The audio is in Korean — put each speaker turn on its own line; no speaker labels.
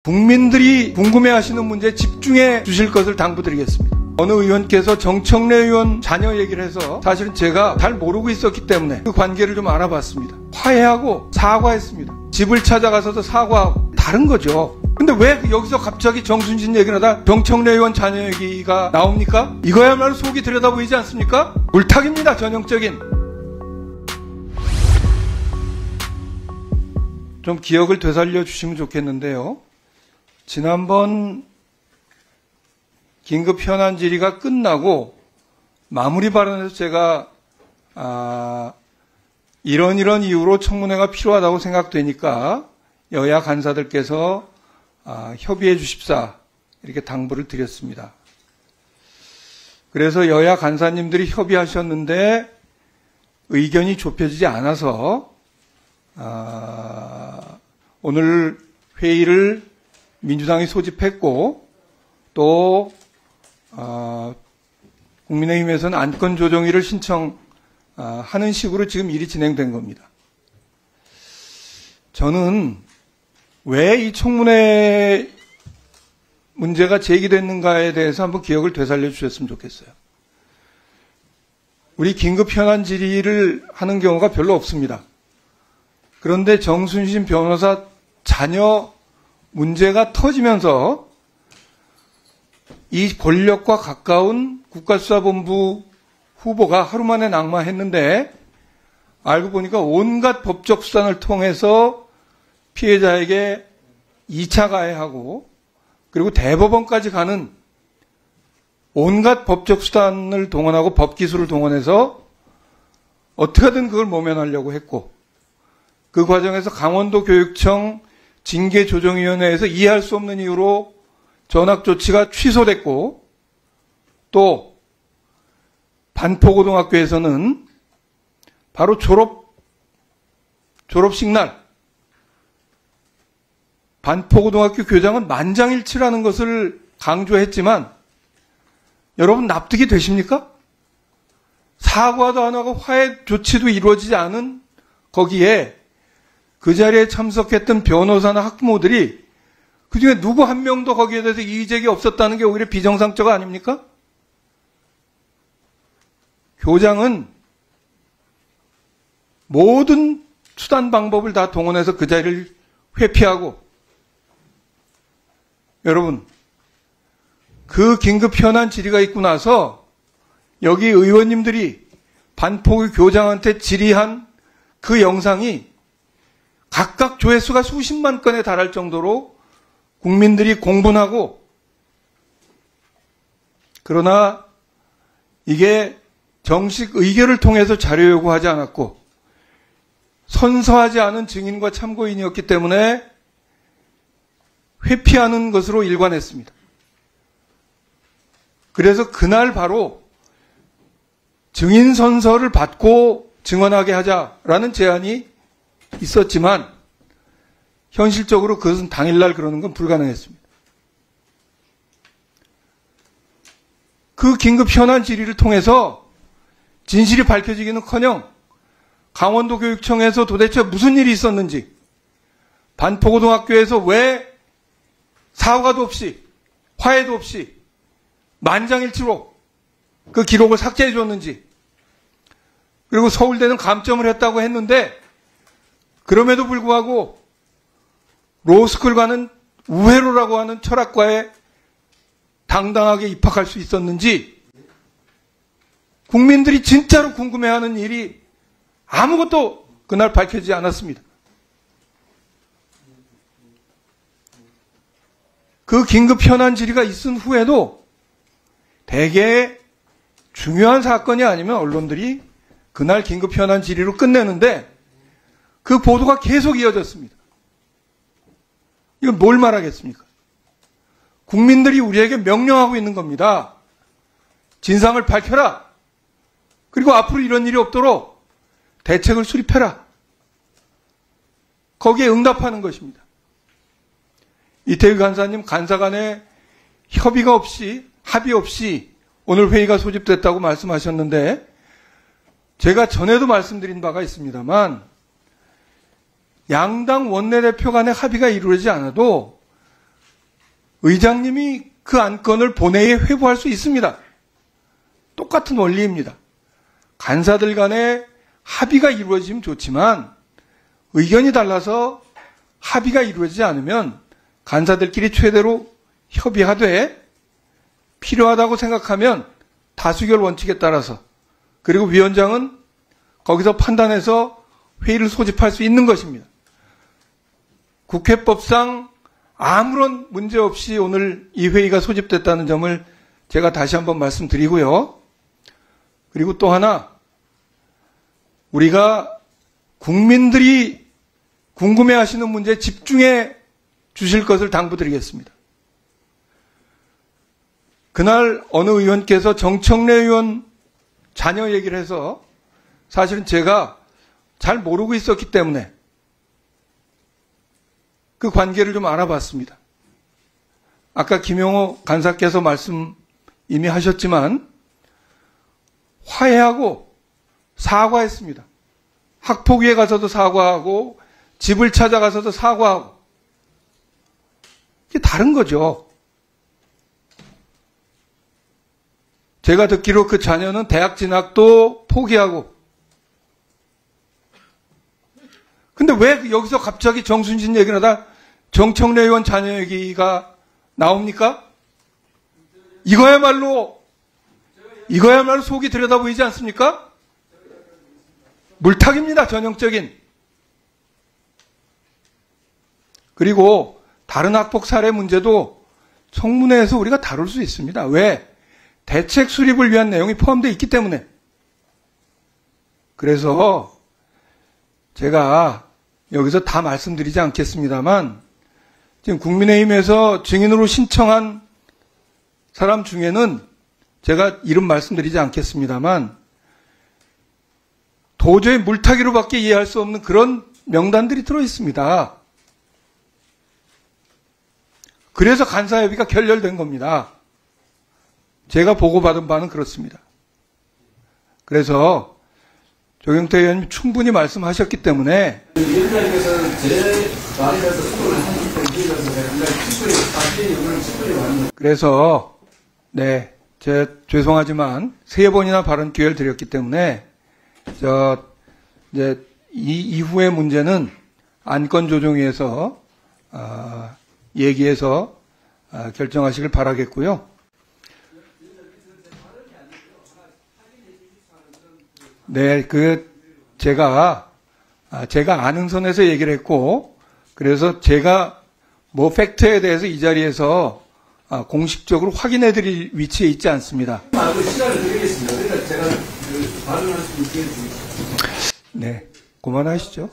국민들이 궁금해하시는 문제에 집중해 주실 것을 당부드리겠습니다. 어느 의원께서 정청래 의원 자녀 얘기를 해서 사실은 제가 잘 모르고 있었기 때문에 그 관계를 좀 알아봤습니다. 화해하고 사과했습니다. 집을 찾아가서도 사과하고 다른 거죠. 근데 왜 여기서 갑자기 정순신 얘기를 하다 정청래 의원 자녀 얘기가 나옵니까? 이거야말로 속이 들여다 보이지 않습니까? 물타기입니다. 전형적인. 좀 기억을 되살려 주시면 좋겠는데요. 지난번 긴급 현안 질의가 끝나고 마무리 발언에서 제가 이런 이유로 청문회가 필요하다고 생각되니까 여야 간사들께서 협의해 주십사 이렇게 당부를 드렸습니다. 그래서 여야 간사님들이 협의하셨는데 의견이 좁혀지지 않아서 오늘 회의를 민주당이 소집했고 또 국민의힘에서는 안건조정위를 신청하는 식으로 지금 일이 진행된 겁니다. 저는 왜 이 청문회 문제가 제기됐는가에 대해서 한번 기억을 되살려 주셨으면 좋겠어요. 우리 긴급 현안 질의를 하는 경우가 별로 없습니다. 그런데 정순신 변호사 자녀 문제가 터지면서 이 권력과 가까운 국가수사본부 후보가 하루 만에 낙마했는데 알고 보니까 온갖 법적 수단을 통해서 피해자에게 2차 가해하고 그리고 대법원까지 가는 온갖 법적 수단을 동원하고 법기술을 동원해서 어떻게든 그걸 모면하려고 했고 그 과정에서 강원도 교육청 징계조정위원회에서 이해할 수 없는 이유로 전학조치가 취소됐고 또 반포고등학교에서는 바로 졸업식 날 반포고등학교 교장은 만장일치라는 것을 강조했지만 여러분 납득이 되십니까? 사과도 안 하고 화해 조치도 이루어지지 않은 거기에 그 자리에 참석했던 변호사나 학부모들이 그중에 누구 한 명도 거기에 대해서 이의제기 없었다는 게 오히려 비정상적 아닙니까? 교장은 모든 수단 방법을 다 동원해서 그 자리를 회피하고 여러분 그 긴급 현안 질의가 있고 나서 여기 의원님들이 반포구 교장한테 질의한 그 영상이 각각 조회수가 수십만 건에 달할 정도로 국민들이 공분하고 그러나 이게 정식 의결을 통해서 자료 요구하지 않았고 선서하지 않은 증인과 참고인이었기 때문에 회피하는 것으로 일관했습니다. 그래서 그날 바로 증인 선서를 받고 증언하게 하자라는 제안이 있었지만 현실적으로 그것은 당일날 그러는 건 불가능했습니다. 그 긴급 현안 질의를 통해서 진실이 밝혀지기는커녕 강원도 교육청에서 도대체 무슨 일이 있었는지 반포고등학교에서 왜 사과도 없이 화해도 없이 만장일치로 그 기록을 삭제해 줬는지 그리고 서울대는 감점을 했다고 했는데 그럼에도 불구하고 로스쿨 가는 우회로라고 하는 철학과에 당당하게 입학할 수 있었는지 국민들이 진짜로 궁금해하는 일이 아무것도 그날 밝혀지지 않았습니다. 그 긴급 현안 질의가 있은 후에도 대개 중요한 사건이 아니면 언론들이 그날 긴급 현안 질의로 끝내는데 그 보도가 계속 이어졌습니다. 이건 뭘 말하겠습니까? 국민들이 우리에게 명령하고 있는 겁니다. 진상을 밝혀라. 그리고 앞으로 이런 일이 없도록 대책을 수립해라. 거기에 응답하는 것입니다. 이태규 간사님 간사 간에 협의가 없이 합의 없이 오늘 회의가 소집됐다고 말씀하셨는데 제가 전에도 말씀드린 바가 있습니다만 양당 원내대표 간의 합의가 이루어지지 않아도 의장님이 그 안건을 본회의에 회부할 수 있습니다. 똑같은 원리입니다. 간사들 간에 합의가 이루어지면 좋지만 의견이 달라서 합의가 이루어지지 않으면 간사들끼리 최대로 협의하되 필요하다고 생각하면 다수결 원칙에 따라서 그리고 위원장은 거기서 판단해서 회의를 소집할 수 있는 것입니다. 국회법상 아무런 문제 없이 오늘 이 회의가 소집됐다는 점을 제가 다시 한번 말씀드리고요. 그리고 또 하나, 우리가 국민들이 궁금해하시는 문제에 집중해 주실 것을 당부드리겠습니다. 그날 어느 의원께서 정청래 의원 자녀 얘기를 해서 사실은 제가 잘 모르고 있었기 때문에 그 관계를 좀 알아봤습니다. 아까 김용호 간사께서 말씀 이미 하셨지만 화해하고 사과했습니다. 학폭위에 가서도 사과하고 집을 찾아가서도 사과하고 이게 다른 거죠. 제가 듣기로 그 자녀는 대학 진학도 포기하고 근데 왜 여기서 갑자기 정순신 얘기를 하다 정청래 의원 자녀 얘기가 나옵니까? 이거야말로 속이 들여다보이지 않습니까? 물타기입니다. 전형적인. 그리고 다른 학폭 사례 문제도 청문회에서 우리가 다룰 수 있습니다. 왜? 대책 수립을 위한 내용이 포함되어 있기 때문에. 그래서 제가 여기서 다 말씀드리지 않겠습니다만 지금 국민의힘에서 증인으로 신청한 사람 중에는 제가 이름 말씀드리지 않겠습니다만 도저히 물타기로밖에 이해할 수 없는 그런 명단들이 들어있습니다. 그래서 간사협의가 결렬된 겁니다. 제가 보고받은 바는 그렇습니다. 그래서 조경태 의원님 충분히 말씀하셨기 때문에
위원장님께서는 제 말이라서 수고를 하셨기 때문에
그래서 네, 죄송하지만 3번이나 발언 기회를 드렸기 때문에 이제 이 이후의 문제는 안건조정위에서 얘기해서 결정하시길 바라겠고요. 네, 제가 아는 선에서 얘기를 했고, 그래서 제가 팩트에 대해서 이 자리에서 공식적으로 확인해 드릴 위치에 있지 않습니다.
시간을 드리겠습니다. 그러니까 제가 발언할 수 있게 해주십시오.
네, 그만하시죠.